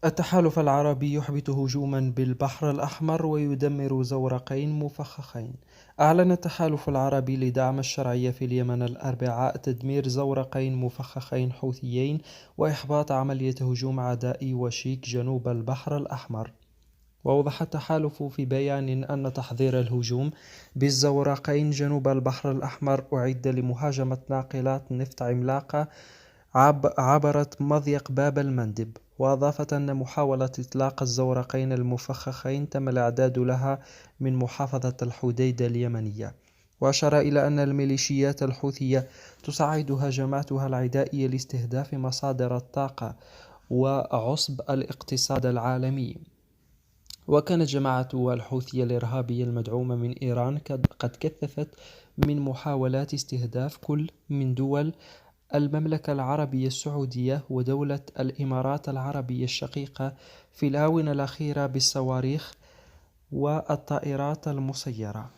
التحالف العربي يحبط هجوما بالبحر الأحمر ويدمر زورقين مفخخين. أعلن التحالف العربي لدعم الشرعية في اليمن الأربعاء تدمير زورقين مفخخين حوثيين وإحباط عملية هجوم عدائي وشيك جنوب البحر الأحمر. وأوضح التحالف في بيان أن تحضير الهجوم بالزورقين جنوب البحر الأحمر أعد لمهاجمة ناقلات نفط عملاقة عبرت مضيق باب المندب. وأضافت أن محاولة إطلاق الزورقين المفخخين تم الإعداد لها من محافظة الحديدة اليمنية. وأشار إلى أن الميليشيات الحوثية تصعد هجماتها العدائية لاستهداف مصادر الطاقة وعصب الاقتصاد العالمي. وكانت جماعة الحوثي الإرهابية المدعومة من إيران قد كثفت من محاولات استهداف كل من دول المملكة العربية السعودية ودولة الإمارات العربية الشقيقة في الآونة الأخيرة بالصواريخ والطائرات المسيرة.